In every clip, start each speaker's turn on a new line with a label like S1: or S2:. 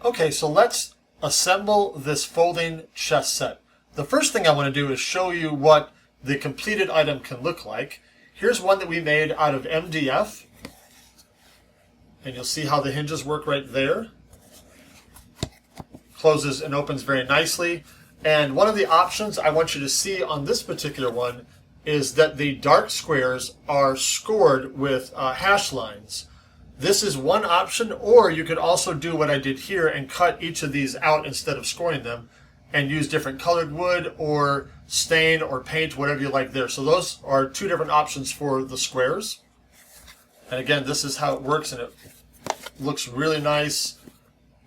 S1: Okay, so let's assemble this folding chest set. The first thing I want to do is show you what the completed item can look like. Here's one that we made out of MDF, and you'll see how the hinges work right there. Closes and opens very nicely. And one of the options I want you to see on this particular one is that the dark squares are scored with hash lines. This is one option, or you could also do what I did here and cut each of these out instead of scoring them and use different colored wood or stain or paint, whatever you like there. So those are two different options for the squares. And again, this is how it works, and it looks really nice,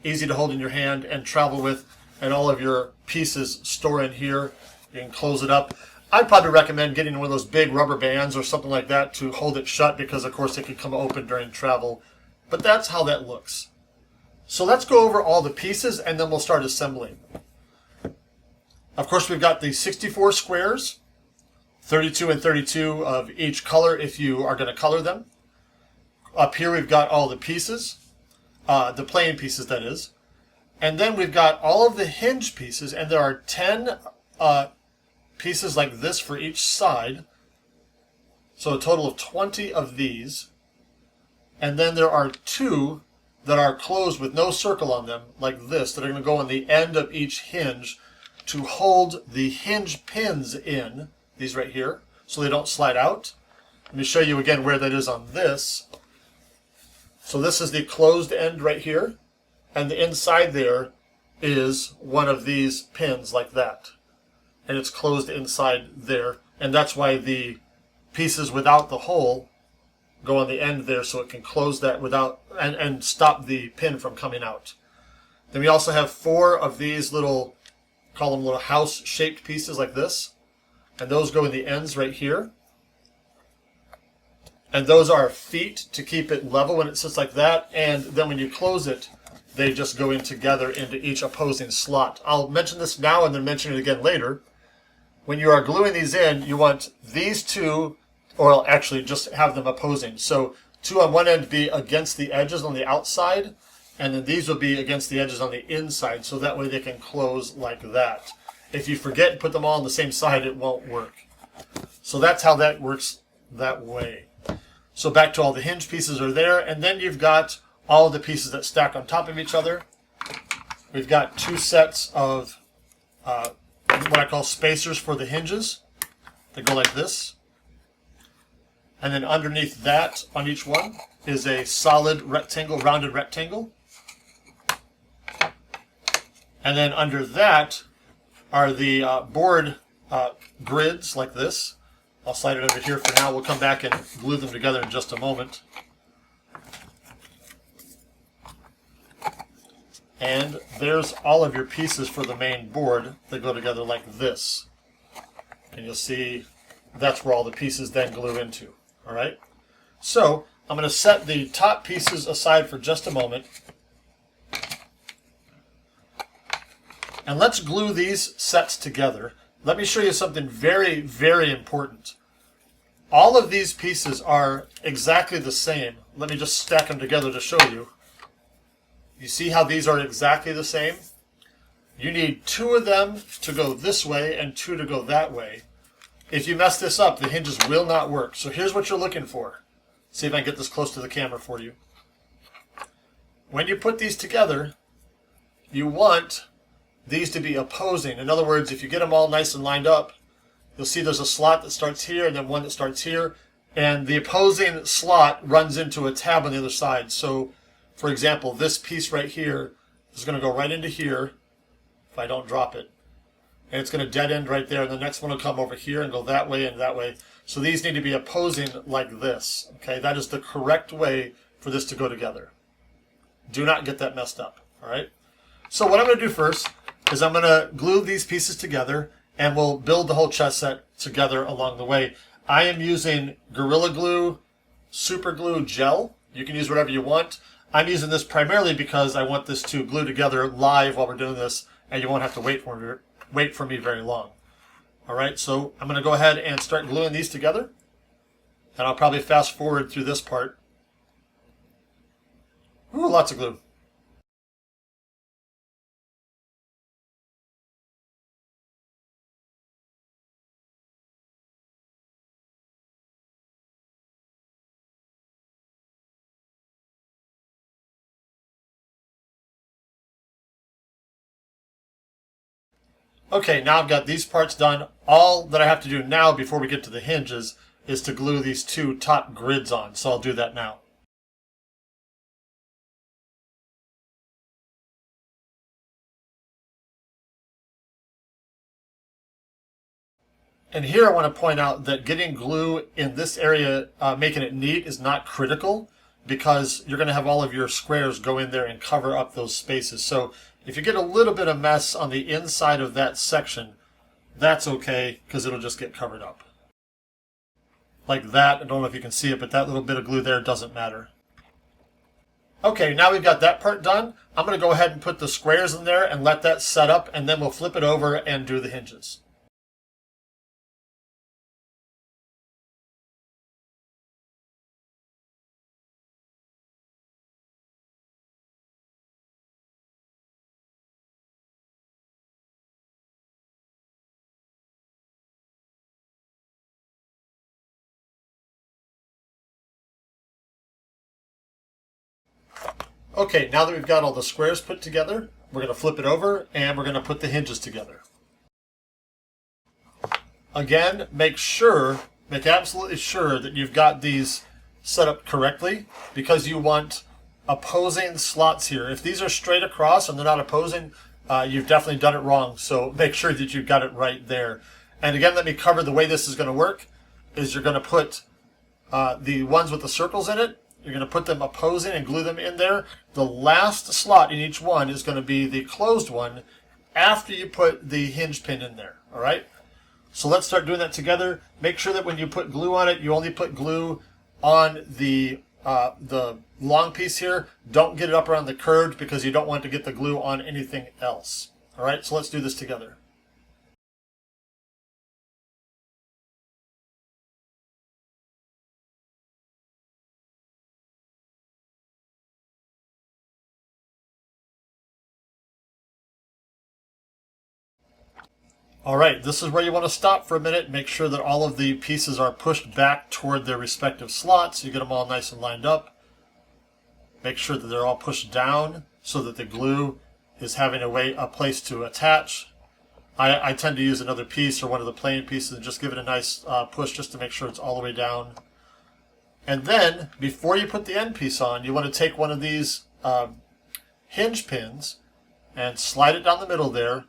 S1: easy to hold in your hand and travel with, and all of your pieces store in here. You can close it up. I'd probably recommend getting one of those big rubber bands or something like that to hold it shut, because of course it could come open during travel. But that's how that looks. So let's go over all the pieces and then we'll start assembling. Of course, we've got the 64 squares, 32 and 32 of each color if you are going to color them. Up here we've got all the pieces, the plain pieces that is. And then we've got all of the hinge pieces, and there are 10 pieces like this for each side. So a total of 20 of these. And then there are 2 that are closed with no circle on them, like this, that are going to go on the end of each hinge to hold the hinge pins in, these right here, so they don't slide out. Let me show you again where that is on this. So this is the closed end right here, and the inside there is one of these pins like that. And it's closed inside there, and that's why the pieces without the hole go on the end there, so it can close that without and stop the pin from coming out. Then we also have 4 of these little, call them little house shaped pieces like this, and those go in the ends right here. And those are feet to keep it level when it sits like that, and then when you close it, they just go in together into each opposing slot. I'll mention this now and then mention it again later. When you are gluing these in, you want these 2, or actually just have them opposing. So 2 on one end be against the edges on the outside, and then these will be against the edges on the inside, so that way they can close like that. If you forget and put them all on the same side, it won't work. So that's how that works that way. So back to all the hinge pieces are there, and then you've got all of the pieces that stack on top of each other. We've got 2 sets of what I call spacers for the hinges. They go like this. And then underneath that, on each one, is a solid rectangle, rounded rectangle. And then under that are the board grids like this. I'll slide it over here for now. We'll come back and glue them together in just a moment. And there's all of your pieces for the main board that go together like this. And you'll see that's where all the pieces then glue into. All right? So I'm going to set the top pieces aside for just a moment. And let's glue these sets together. Let me show you something very, very important. All of these pieces are exactly the same. Let me just stack them together to show you. You see how these are exactly the same? You need 2 of them to go this way and 2 to go that way. If you mess this up, the hinges will not work. So here's what you're looking for. See if I can get this close to the camera for you. When you put these together, you want these to be opposing. In other words, if you get them all nice and lined up, you'll see there's a slot that starts here and then one that starts here. And the opposing slot runs into a tab on the other side. So, for example, this piece right here is going to go right into here if I don't drop it. And it's going to dead end right there. And the next one will come over here and go that way and that way. So these need to be opposing like this. Okay, that is the correct way for this to go together. Do not get that messed up. All right. So what I'm going to do first is I'm going to glue these pieces together, and we'll build the whole chest set together along the way. I am using Gorilla Glue Super Glue Gel. You can use whatever you want. I'm using this primarily because I want this to glue together live while we're doing this, and you won't have to wait for me very long. All right, so I'm going to go ahead and start gluing these together, and I'll probably fast forward through this part. Ooh, lots of glue. Okay, now I've got these parts done. All that I have to do now before we get to the hinges is to glue these two top grids on. So I'll do that now. And here I want to point out that getting glue in this area, making it neat, is not critical because you're going to have all of your squares go in there and cover up those spaces. So if you get a little bit of mess on the inside of that section, that's okay because it'll just get covered up. Like that. I don't know if you can see it, but that little bit of glue there doesn't matter. Okay, now we've got that part done. I'm going to go ahead and put the squares in there and let that set up, and then we'll flip it over and do the hinges. Okay, now that we've got all the squares put together, we're going to flip it over and we're going to put the hinges together. Again, make absolutely sure that you've got these set up correctly because you want opposing slots here. If these are straight across and they're not opposing, you've definitely done it wrong. So make sure that you've got it right there. And again, let me cover the way this is going to work. Is you're going to put the ones with the circles in it, you're going to put them opposing and glue them in there. The last slot in each one is going to be the closed one after you put the hinge pin in there. All right? So let's start doing that together. Make sure that when you put glue on it, you only put glue on the long piece here. Don't get it up around the curved because you don't want to get the glue on anything else. All right? So let's do this together. All right, this is where you want to stop for a minute. Make sure that all of the pieces are pushed back toward their respective slots. You get them all nice and lined up. Make sure that they're all pushed down so that the glue is having a place to attach. I tend to use another piece or one of the plain pieces and just give it a nice push just to make sure it's all the way down. And then, before you put the end piece on, you want to take one of these hinge pins and slide it down the middle there.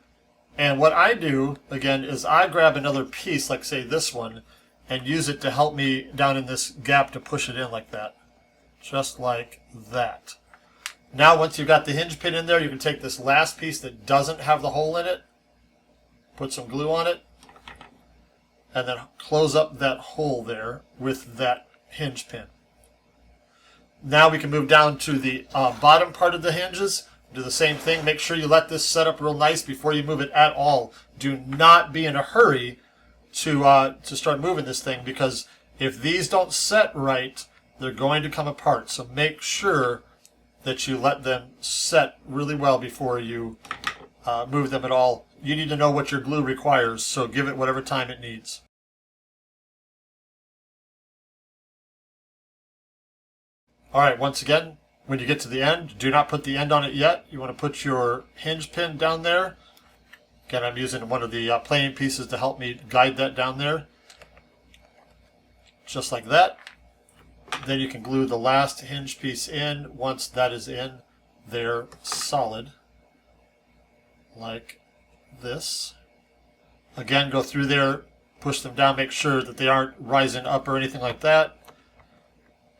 S1: And what I do, again, is I grab another piece, like say this one, and use it to help me down in this gap to push it in like that. Just like that. Now once you've got the hinge pin in there, you can take this last piece that doesn't have the hole in it, put some glue on it, and then close up that hole there with that hinge pin. Now we can move down to the bottom part of the hinges. Do the same thing. Make sure you let this set up real nice before you move it at all. Do not be in a hurry to start moving this thing because if these don't set right, they're going to come apart. So make sure that you let them set really well before you move them at all. You need to know what your glue requires, so give it whatever time it needs. All right, once again, when you get to the end, do not put the end on it yet. You want to put your hinge pin down there. Again, I'm using one of the plain pieces to help me guide that down there. Just like that. Then you can glue the last hinge piece in. Once that is in, they're solid. Like this. Again, go through there, push them down, make sure that they aren't rising up or anything like that.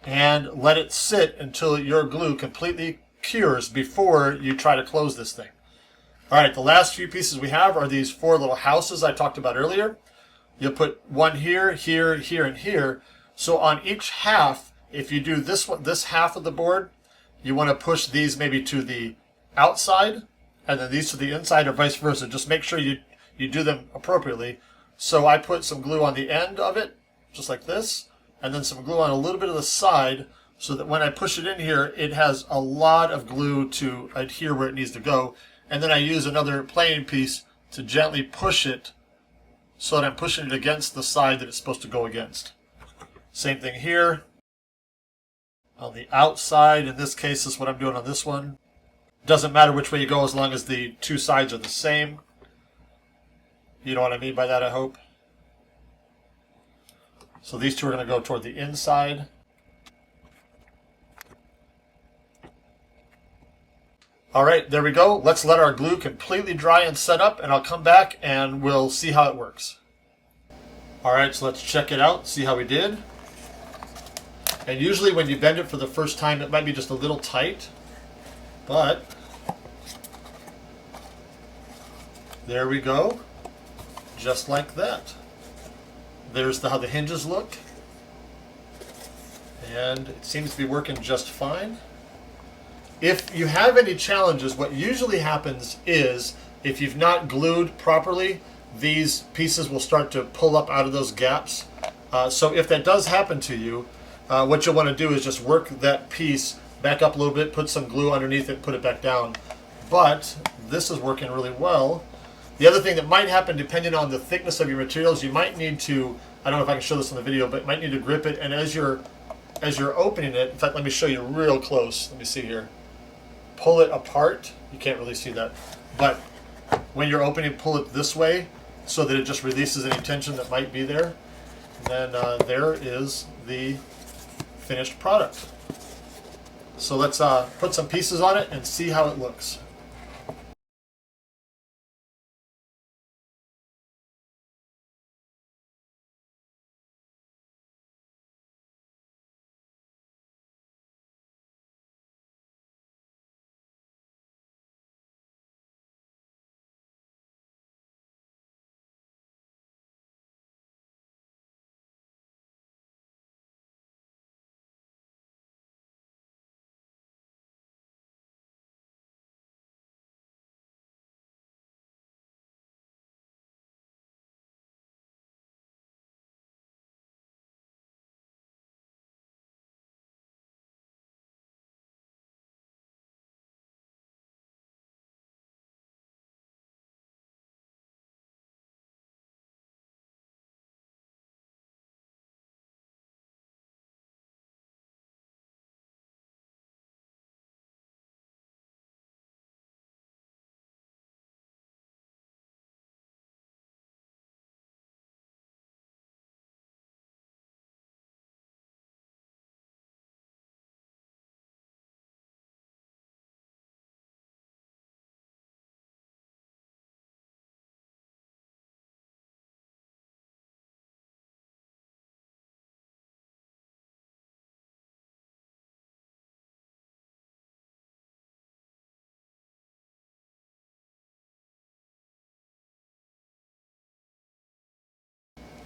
S1: And let it sit until your glue completely cures before you try to close this thing. All right, the last few pieces we have are these four little houses I talked about earlier. You'll put one here, here, here, and here. So on each half, if you do this one, this half of the board, you want to push these maybe to the outside, and then these to the inside, or vice versa. Just make sure you do them appropriately. So I put some glue on the end of it, just like this. And then some glue on a little bit of the side so that when I push it in here, it has a lot of glue to adhere where it needs to go. And then I use another plain piece to gently push it so that I'm pushing it against the side that it's supposed to go against. Same thing here. On the outside, in this case, this is what I'm doing on this one. Doesn't matter which way you go as long as the two sides are the same. You know what I mean by that, I hope. So these two are going to go toward the inside. All right, there we go. Let's let our glue completely dry and set up, and I'll come back and we'll see how it works. All right, so let's check it out, see how we did. And usually when you bend it for the first time, it might be just a little tight, but there we go, just like that. There's how the hinges look, and it seems to be working just fine. If you have any challenges, what usually happens is if you've not glued properly, these pieces will start to pull up out of those gaps. So if that does happen to you, what you'll want to do is just work that piece back up a little bit, put some glue underneath it, put it back down. But this is working really well. The other thing that might happen, depending on the thickness of your materials, you might need to, I don't know if I can show this in the video, but you might need to grip it, and as you're opening it, in fact, let me show you real close. Let me see here. Pull it apart. You can't really see that, but when you're opening, pull it this way so that it just releases any tension that might be there. And then there is the finished product. So let's put some pieces on it and see how it looks.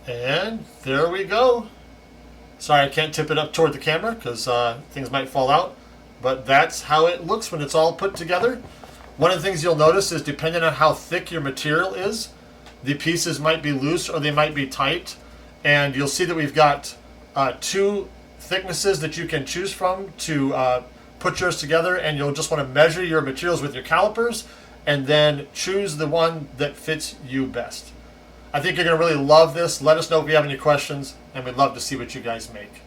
S1: And there we go. Sorry, I can't tip it up toward the camera because things might fall out, but that's how it looks when it's all put together. One of the things you'll notice is depending on how thick your material is, the pieces might be loose or they might be tight. And you'll see that we've got two thicknesses that you can choose from to put yours together, and you'll just want to measure your materials with your calipers and then choose the one that fits you best. I think you're going to really love this. Let us know if you have any questions, and we'd love to see what you guys make.